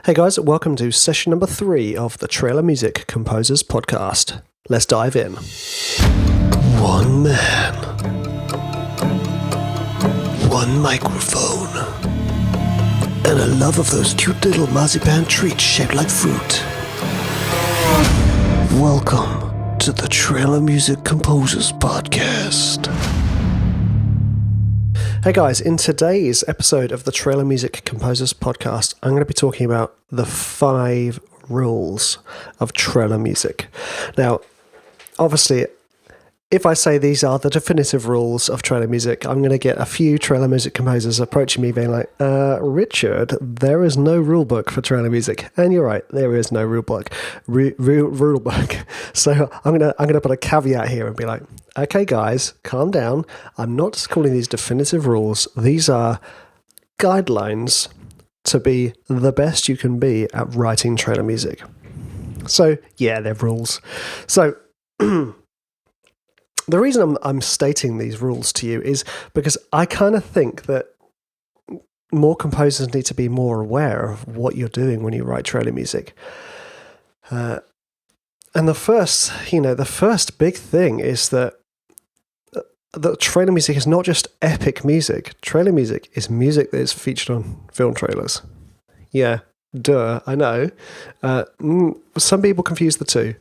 Hey guys, welcome to session number 3 of the Trailer Music Composers Podcast. Let's dive in. One man, one microphone, and a love of those cute little marzipan treats shaped like fruit. Welcome to the Trailer Music Composers Podcast. Hey guys, in today's episode of the Trailer Music Composers Podcast, I'm going to be talking about the 5 rules of trailer music. Now, obviously, if I say these are the definitive rules of trailer music, I'm going to get a few trailer music composers approaching me being like, Richard, there is no rule book for trailer music. And you're right, there is no rule book. Rule book. So I'm gonna put a caveat here and be like, okay guys, calm down. I'm not calling these definitive rules. These are guidelines to be the best you can be at writing trailer music. So yeah, they're rules. So the reason I'm stating these rules to you is because I kind of think that more composers need to be more aware of what you're doing when you write trailer music. And the first big thing is that trailer music is not just epic music. Trailer music is music that is featured on film trailers. Yeah, duh, I know. Some people confuse the two.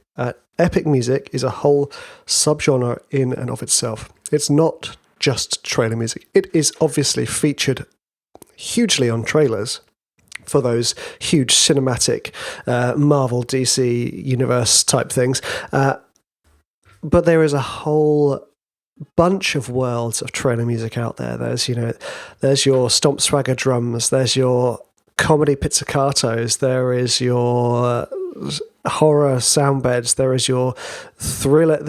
Epic music is a whole subgenre in and of itself. It's not just trailer music. It is obviously featured hugely on trailers for those huge cinematic Marvel, DC universe type things. But there is a whole bunch of worlds of trailer music out there. There's your stomp swagger drums, there's your comedy pizzicatos, there is your horror sound beds, there is your thriller.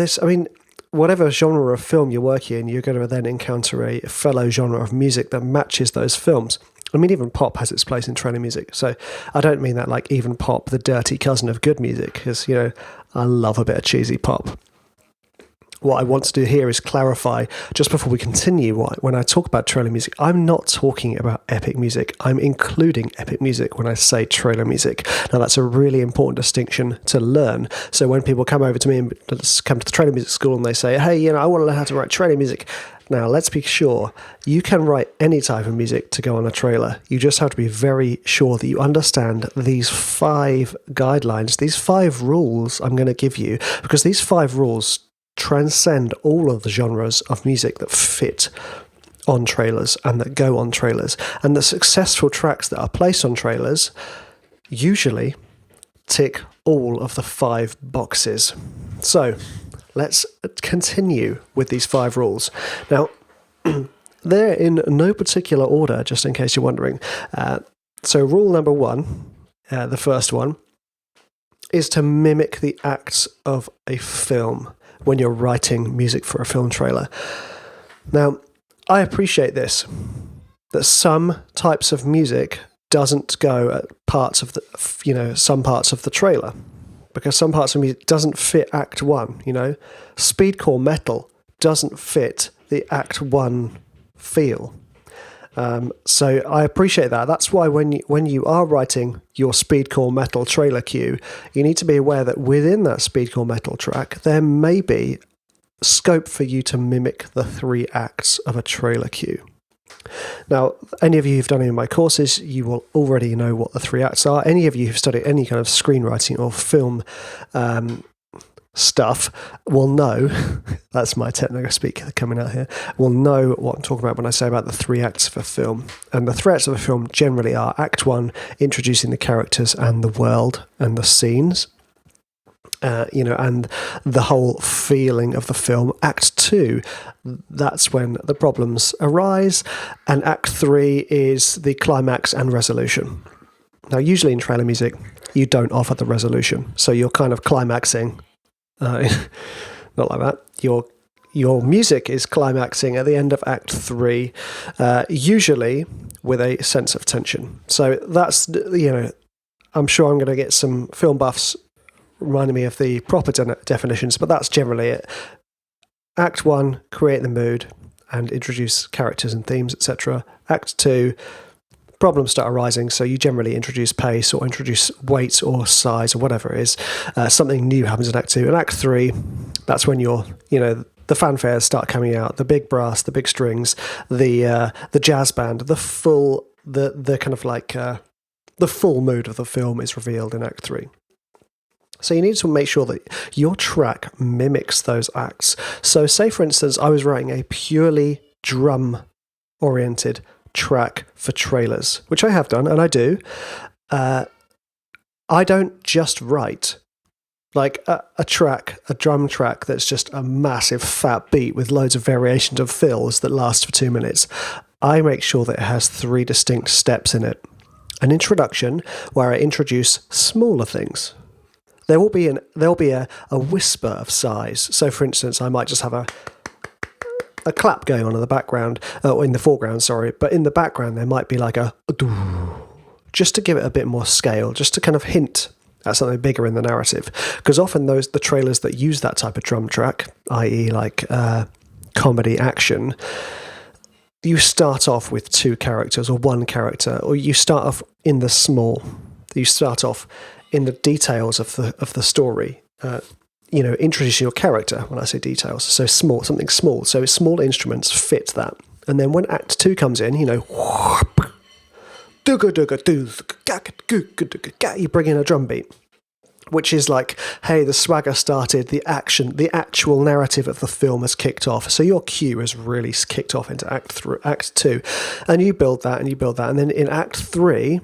Whatever genre of film you're working in, you're going to then encounter a fellow genre of music that matches those films. Even pop has its place in trailer music. So I don't mean that like even pop, the dirty cousin of good music, because, I love a bit of cheesy pop. What I want to do here is clarify, just before we continue, when I talk about trailer music, I'm not talking about epic music. I'm including epic music when I say trailer music. Now, that's a really important distinction to learn. So when people come over to me and come to the trailer music school and they say, hey, I want to learn how to write trailer music. Now, let's be sure, you can write any type of music to go on a trailer. You just have to be very sure that you understand these 5 guidelines, these 5 rules I'm going to give you, because these 5 rules transcend all of the genres of music that fit on trailers and that go on trailers. And the successful tracks that are placed on trailers usually tick all of the 5 boxes. So let's continue with these 5 rules. Now, they're in no particular order, just in case you're wondering. So rule number 1, the first one, is to mimic the acts of a film when you're writing music for a film trailer. Now, I appreciate this, that some types of music doesn't go at parts of some parts of the trailer, because some parts of music doesn't fit Act 1, Speedcore metal doesn't fit the Act 1 feel. So I appreciate that. That's why when you are writing your speedcore metal trailer cue, you need to be aware that within that speedcore metal track, there may be scope for you to mimic the 3 acts of a trailer cue. Now, any of you who've done any of my courses, you will already know what the 3 acts are. Any of you who've studied any kind of screenwriting or film stuff will know, that's my technical speak coming out here, will know what I'm talking about when I say about the 3 acts of a film. And the 3 acts of a film generally are Act 1, introducing the characters and the world and the scenes, and the whole feeling of the film. Act 2, that's when the problems arise, and Act 3 is the climax and resolution. Now, usually in trailer music, you don't offer the resolution, so you're kind of climaxing. Not like that. Your music is climaxing at the end of Act 3, usually with a sense of tension. So that's, I'm sure I'm going to get some film buffs reminding me of the proper definitions, but that's generally it. Act 1, create the mood and introduce characters and themes, etc. Act 2, problems start arising. So you generally introduce pace or introduce weight or size or whatever it is. Something new happens in Act 2. In Act 3, that's when the fanfares start coming out, the big brass, the big strings, the jazz band, the full mood of the film is revealed in Act 3. So you need to make sure that your track mimics those acts. So say, for instance, I was writing a purely drum-oriented track for trailers, which I have done, and I do. I don't just write like a drum track that's just a massive fat beat with loads of variations of fills that last for 2 minutes. I make sure that it has 3 distinct steps in it. An introduction where I introduce smaller things. There will be a whisper of size. So, for instance, I might just have a clap going on in the background, or in the foreground, sorry. But in the background, there might be like a just to give it a bit more scale, just to kind of hint at something bigger in the narrative. Because often the trailers that use that type of drum track, i.e. like comedy action, you start off with 2 characters or 1 character, or you start off in the small. You start off in the details of the story, introducing your character. When I say details, so something small. So small instruments fit that. And then when Act 2 comes in, you bring in a drum beat, which is like, hey, the swagger started, the actual narrative of the film has kicked off. So your cue has really kicked off into Act 2. And you build that, and then in Act 3,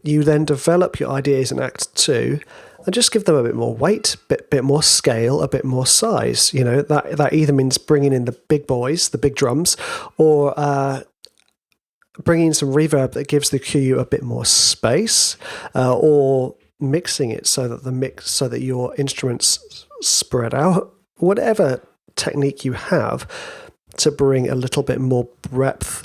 you then develop your ideas in Act 2 and just give them a bit more weight, bit more scale, a bit more size. That either means bringing in the big boys, the big drums, or bringing in some reverb that gives the cue a bit more space, or mixing it so that your instruments spread out. Whatever technique you have to bring a little bit more breadth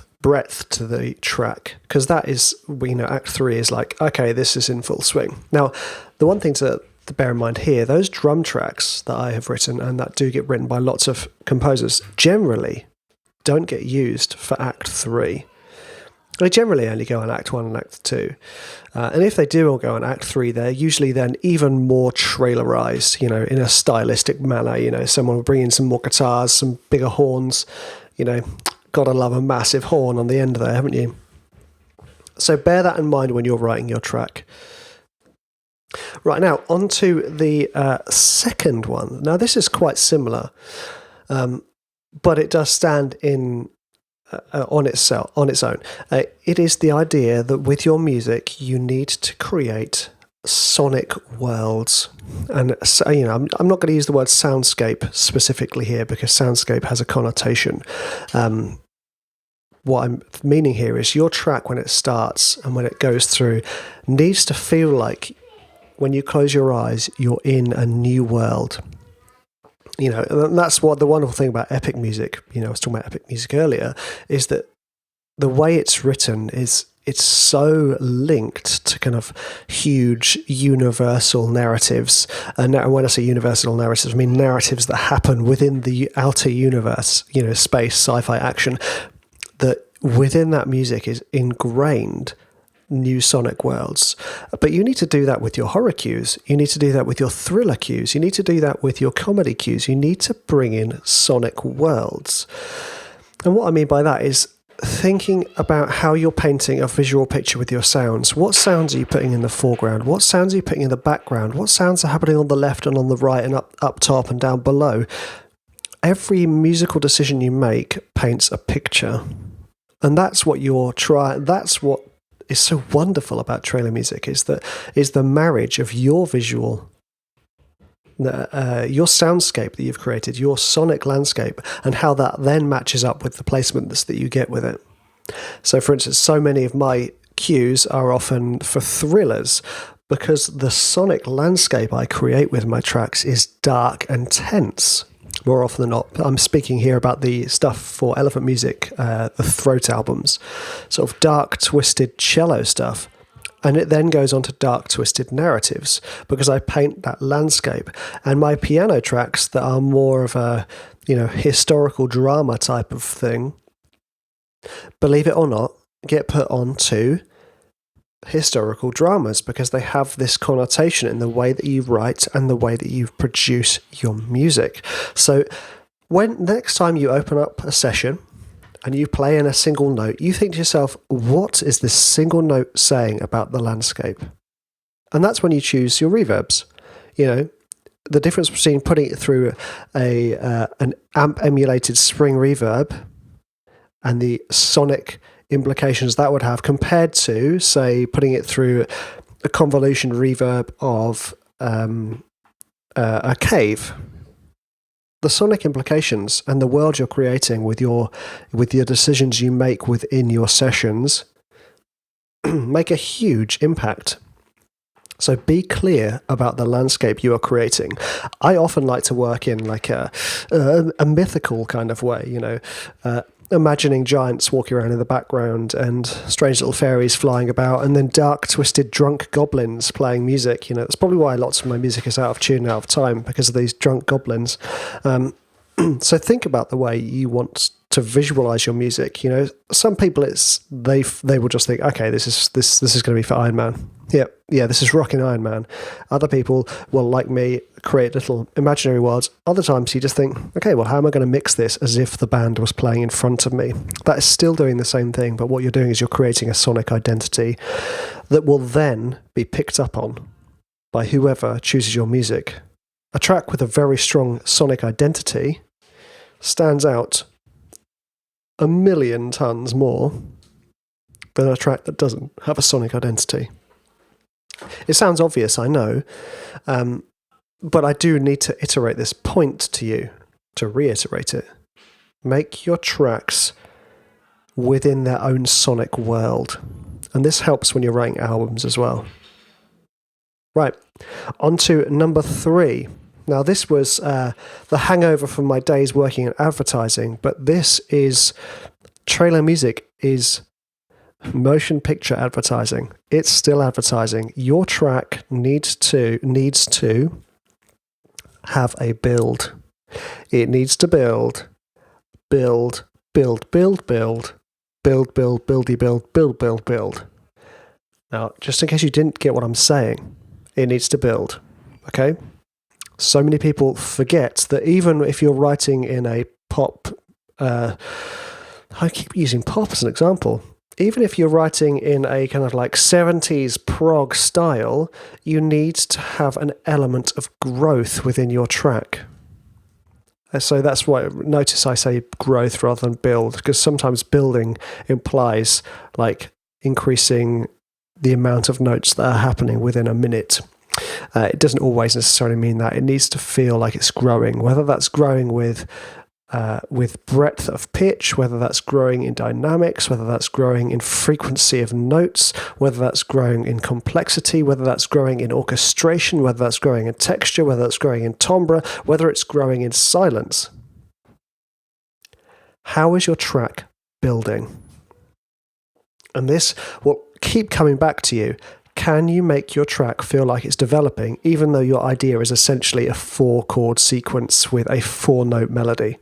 to the track, because that is, Act 3 is like, okay, this is in full swing. Now, the one thing to bear in mind here, those drum tracks that I have written and that do get written by lots of composers generally don't get used for Act 3. They generally only go on Act 1 and Act 2. And if they do all go on Act 3, they're usually then even more trailerized, in a stylistic manner. Someone will bring in some more guitars, some bigger horns, Gotta love a massive horn on the end there, haven't you? So bear that in mind when you're writing your track. Right, now, on to the second one. Now, this is quite similar, but it does stand on its own. It is the idea that with your music, you need to create sonic worlds. And so, I'm not going to use the word soundscape specifically here because soundscape has a connotation. What I'm meaning here is your track, when it starts and when it goes through, needs to feel like when you close your eyes, you're in a new world. And that's what the wonderful thing about epic music, I was talking about epic music earlier, is that the way it's written is it's so linked to kind of huge universal narratives. And when I say universal narratives, I mean narratives that happen within the outer universe, space, sci-fi, action, that within that music is ingrained new sonic worlds. But you need to do that with your horror cues. You need to do that with your thriller cues. You need to do that with your comedy cues. You need to bring in sonic worlds. And what I mean by that is thinking about how you're painting a visual picture with your sounds. What sounds are you putting in the foreground? What sounds are you putting in the background? What sounds are happening on the left and on the right and up top and down below? Every musical decision you make paints a picture. And that's what that's what is so wonderful about trailer music, is the marriage of your visual, your soundscape that you've created, your sonic landscape, and how that then matches up with the placements that you get with it. So, for instance, so many of my cues are often for thrillers because the sonic landscape I create with my tracks is dark and tense. More often than not, I'm speaking here about the stuff for Elephant Music, the Throat albums, sort of dark, twisted cello stuff. And it then goes on to dark, twisted narratives because I paint that landscape. And my piano tracks that are more of a, historical drama type of thing, believe it or not, get put onto historical dramas because they have this connotation in the way that you write and the way that you produce your music. So when next time you open up a session and you play in a single note, you think to yourself, what is this single note saying about the landscape? And that's when you choose your reverbs. You know, the difference between putting it through an amp-emulated spring reverb and the sonic implications that would have compared to, say, putting it through a convolution reverb of a cave. The sonic implications and the world you're creating with your decisions you make within your sessions make a huge impact. So be clear about the landscape you are creating. I often like to work in like a mythical kind of way, you know, imagining giants walking around in the background and strange little fairies flying about, and then dark, twisted, drunk goblins playing music. You know, that's probably why lots of my music is out of tune, out of time, because of these drunk goblins. So think about the way you want to visualize your music. You know, some people they will just think, okay, this is going to be for Iron Man. Yeah, this is rocking Iron Man. Other people will, like me, create little imaginary worlds. Other times you just think, okay, well, how am I going to mix this as if the band was playing in front of me? That is still doing the same thing, but what you're doing is you're creating a sonic identity that will then be picked up on by whoever chooses your music. A track with a very strong sonic identity stands out 1,000,000 tons more than a track that doesn't have a sonic identity. It sounds obvious, I know, but I do need to iterate this point to you, to reiterate it. Make your tracks within their own sonic world. And this helps when you're writing albums as well. Right, on to number 3. Now, this was the hangover from my days working in advertising, but this is trailer music is motion picture advertising. It's still advertising. Your track needs to have a build. It needs to build, buildy build. Now, just in case you didn't get what I'm saying, it needs to build. Okay? So many people forget that even if you're writing in a pop, I keep using pop as an example. Even if you're writing in a kind of like 70s prog style, you need to have an element of growth within your track. So that's why, notice I say growth rather than build, because sometimes building implies like increasing the amount of notes that are happening within a minute. It doesn't always necessarily mean that. It needs to feel like it's growing, whether that's growing with breadth of pitch, whether that's growing in dynamics, whether that's growing in frequency of notes, whether that's growing in complexity, whether that's growing in orchestration, whether that's growing in texture, whether that's growing in timbre, whether it's growing in silence. How is your track building? And this will keep coming back to you. Can you make your track feel like it's developing, even though your idea is essentially a 4-chord sequence with a 4-note melody?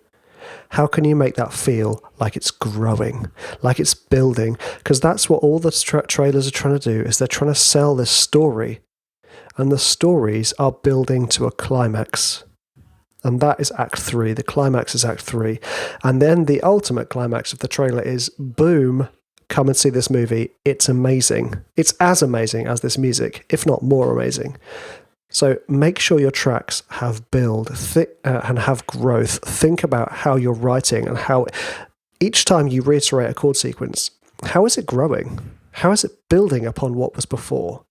How can you make that feel like it's growing, like it's building? Because that's what all the trailers are trying to do, is they're trying to sell this story. And the stories are building to a climax. And that is Act 3. The climax is Act 3. And then the ultimate climax of the trailer is, boom, come and see this movie. It's amazing. It's as amazing as this music, if not more amazing. So make sure your tracks have build and have growth. Think about how you're writing and how each time you reiterate a chord sequence, how is it growing? How is it building upon what was before?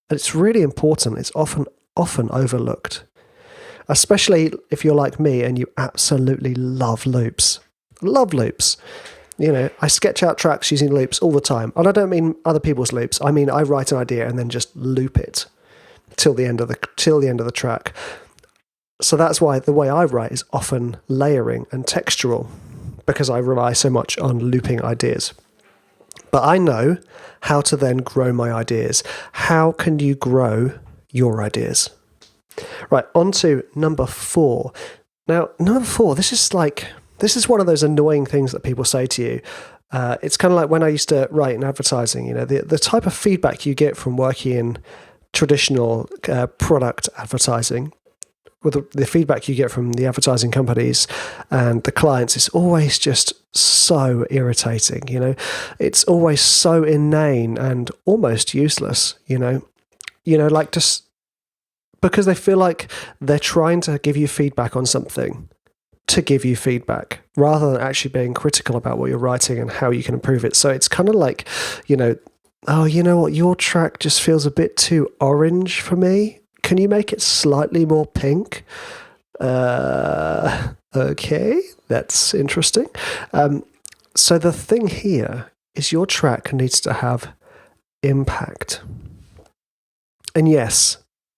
And it's really important. It's often overlooked, especially if you're like me and you absolutely love loops. Love loops. You know, I sketch out tracks using loops all the time. And I don't mean other people's loops. I mean, I write an idea and then just loop it till the end of the track. So that's why the way I write is often layering and textural, because I rely so much on looping ideas. But I know how to then grow my ideas. How can you grow your ideas? Right, on to number 4. Now, number 4, this is one of those annoying things that people say to you. It's kind of like when I used to write in advertising, the type of feedback you get from working in traditional product advertising, with the feedback you get from the advertising companies and the clients, is always just so irritating. It's always so inane and almost useless. Like just because they feel like they're trying to give you feedback on something to give you feedback rather than actually being critical about what you're writing and how you can improve it. So it's kind of like, oh, you know what, your track just feels a bit too orange for me. Can you make it slightly more pink? Okay, that's interesting. So the thing here is your track needs to have impact. And yes,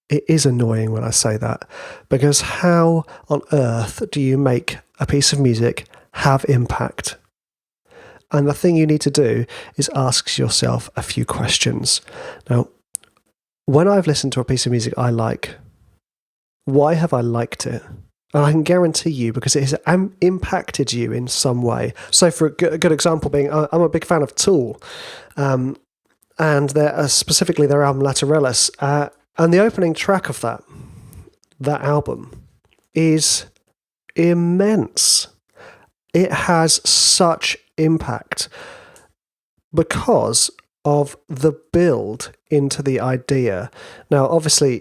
it is annoying when I say that, because how on earth do you make a piece of music have impact? And the thing you need to do is ask yourself a few questions. Now, when I've listened to a piece of music I like, why have I liked it? And I can guarantee you, because it has impacted you in some way. So for a good example being, I'm a big fan of Tool, and specifically their album Lateralus, and the opening track of that album is immense. It has such impact because of the build into the idea. Now, obviously,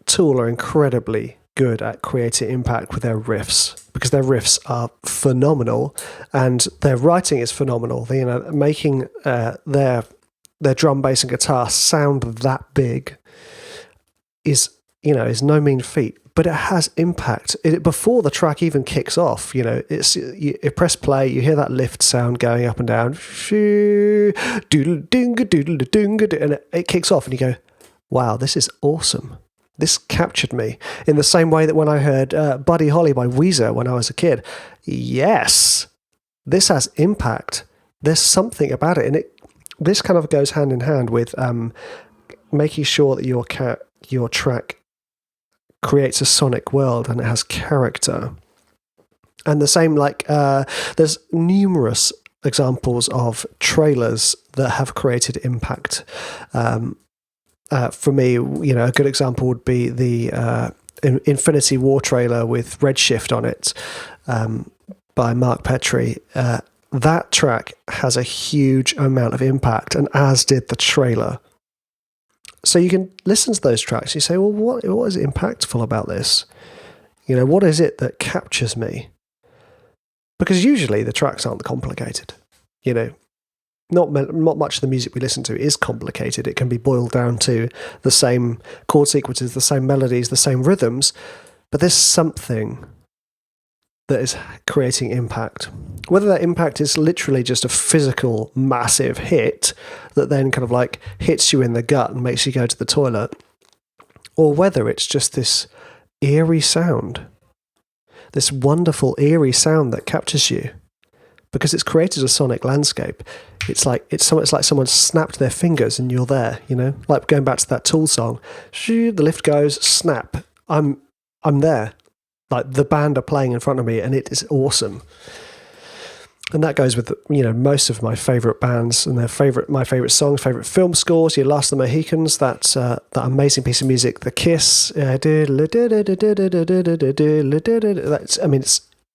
Tool are incredibly good at creating impact with their riffs, because their riffs are phenomenal and their writing is phenomenal. Making their drum, bass and guitar sound that big is no mean feat. But it has impact. Before the track even kicks off, you press play, you hear that lift sound going up and down, and it kicks off, and you go, wow, this is awesome. This captured me. In the same way that when I heard Buddy Holly by Weezer when I was a kid, yes, this has impact. There's something about it. And this kind of goes hand in hand with making sure that your track creates a sonic world and it has character. And the same, there's numerous examples of trailers that have created impact. For me, a good example would be the Infinity War trailer with Redshift on it, by Mark Petrie. That track has a huge amount of impact, and as did the trailer. So you can listen to those tracks. You say, well, what is impactful about this? What is it that captures me? Because usually the tracks aren't complicated. Not much of the music we listen to is complicated. It can be boiled down to the same chord sequences, the same melodies, the same rhythms. But there's something that is creating impact. Whether that impact is literally just a physical massive hit that then kind of hits you in the gut and makes you go to the toilet, or whether it's just this eerie sound, this wonderful eerie sound that captures you because it's created a sonic landscape. It's like someone snapped their fingers and you're there, like going back to that Tool song, the lift goes, snap, I'm there. Like the band are playing in front of me and it is awesome. And that goes with, most of my favourite bands and my favourite songs, favourite film scores. Your Last of the Mohicans, that amazing piece of music, The Kiss. It's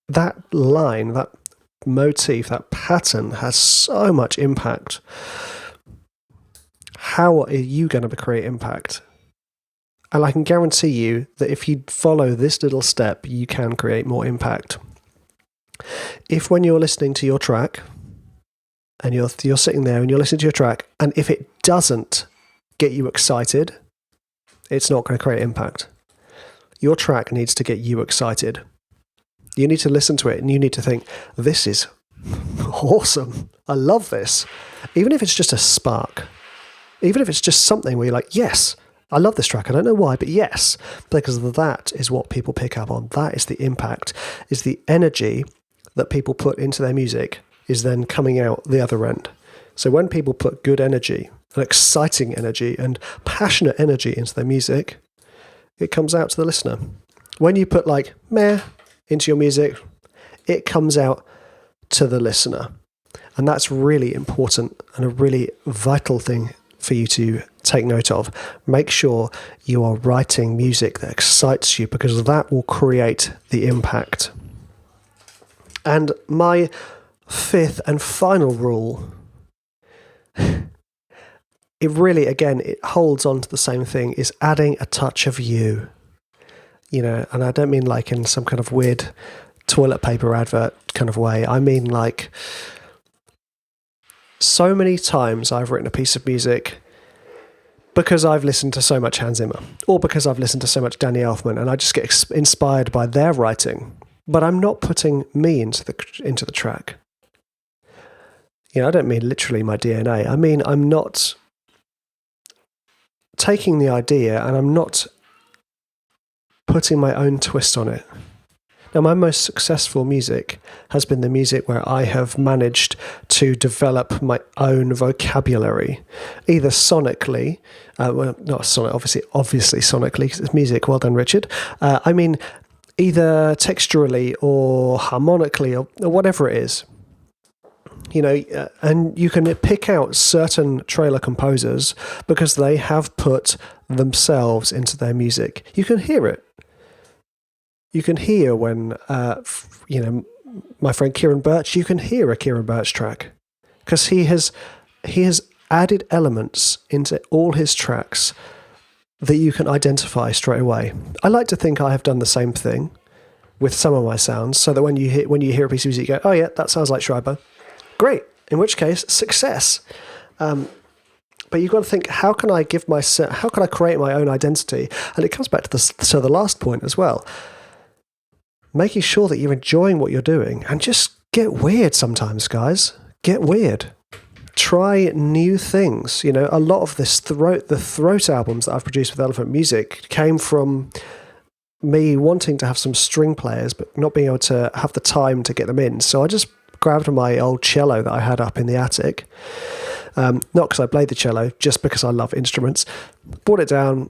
that line, that motif, that pattern has so much impact. How are you going to create impact? And I can guarantee you that if you follow this little step, you can create more impact. If when you're listening to your track, and you're sitting there and you're listening to your track, and if it doesn't get you excited, it's not going to create impact. Your track needs to get you excited. You need to listen to it and you need to think, this is awesome. I love this. Even if it's just a spark, even if it's just something where you're like, yes, I love this track. I don't know why, but yes, because that is what people pick up on. That is the impact, is the energy that people put into their music is then coming out the other end. So when people put good energy, and exciting energy and passionate energy into their music, it comes out to the listener. When you put meh into your music, it comes out to the listener. And that's really important and a really vital thing for you to take note of. Make sure you are writing music that excites you, because that will create the impact. And my fifth and final rule, it really, again, it holds on to the same thing, is adding a touch of you. And I don't mean like in some kind of weird toilet paper advert kind of way. I mean like, so many times I've written a piece of music because I've listened to so much Hans Zimmer, or because I've listened to so much Danny Elfman, and I just get inspired by their writing, but I'm not putting me into the track. I don't mean literally my DNA. I mean, I'm not taking the idea and I'm not putting my own twist on it. Now, my most successful music has been the music where I have managed to develop my own vocabulary, either sonically, not sonic, obviously sonically, because it's music. Well done, Richard. I mean, either texturally or harmonically or whatever it is. And you can pick out certain trailer composers because they have put themselves into their music. You can hear it. You can hear when, my friend Kieran Birch, you can hear a Kieran Birch track because he has added elements into all his tracks that you can identify straight away. I like to think I have done the same thing with some of my sounds, so that when you hear a piece of music, you go, oh yeah, that sounds like Schreiber. Great. In which case, success. But you've got to think, how can I create my own identity? And it comes back to the last point as well. Making sure that you're enjoying what you're doing, and just get weird sometimes, guys. Get weird. Try new things. A lot of the throat albums that I've produced with Elephant Music came from me wanting to have some string players, but not being able to have the time to get them in. So I just grabbed my old cello that I had up in the attic. Not because I played the cello, just because I love instruments. Brought it down,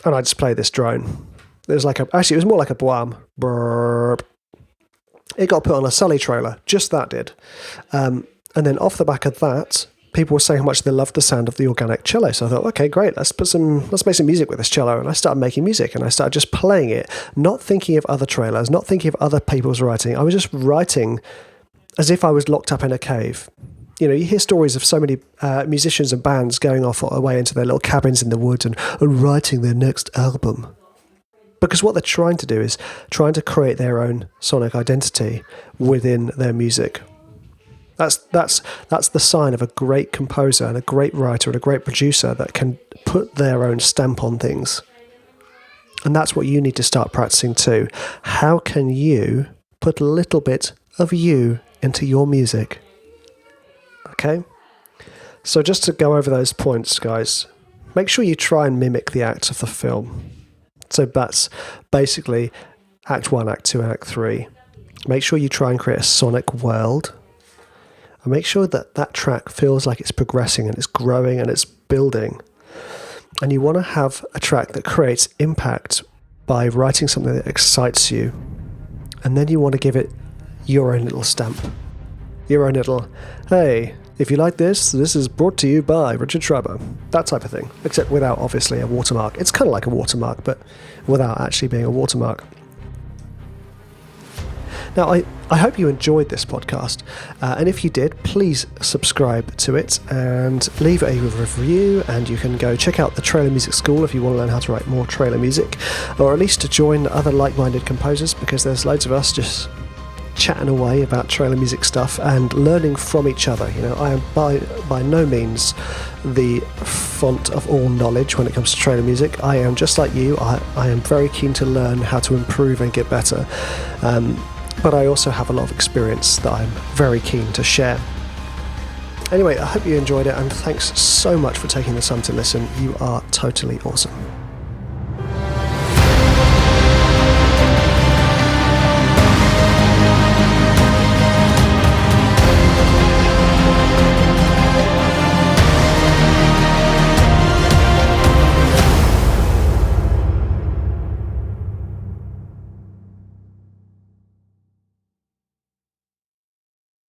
and I just played this drone. It was more like a boam. Burp. It got put on a Sully trailer. Just that did. And then off the back of that, people were saying how much they loved the sound of the organic cello. So I thought, okay, great, let's make some music with this cello. And I started making music, and I started just playing it, not thinking of other trailers, not thinking of other people's writing. I was just writing as if I was locked up in a cave. You hear stories of so many musicians and bands going off away into their little cabins in the woods and writing their next album. Because what they're trying to do is trying to create their own sonic identity within their music. That's the sign of a great composer and a great writer and a great producer that can put their own stamp on things. And that's what you need to start practicing too. How can you put a little bit of you into your music? Okay? So just to go over those points, guys, make sure you try and mimic the acts of the film. So that's basically Act 1, Act 2, and Act 3. Make sure you try and create a sonic world. And make sure that track feels like it's progressing and it's growing and it's building. And you want to have a track that creates impact by writing something that excites you. And then you want to give it your own little stamp. Your own little, hey, if you like this is brought to you by Richard Schreiber. That type of thing. Except without, obviously, a watermark. It's kind of like a watermark, but without actually being a watermark. Now, I hope you enjoyed this podcast. And if you did, please subscribe to it and leave a review. And you can go check out the Trailer Music School if you want to learn how to write more trailer music. Or at least to join other like-minded composers, because there's loads of us just chatting away about trailer music stuff and learning from each other. I am by no means the font of all knowledge when it comes to trailer music. I am just like you. I am very keen to learn how to improve and get better. But I also have a lot of experience that I'm very keen to share. Anyway, I hope you enjoyed it, and thanks so much for taking the time to listen. You are totally awesome.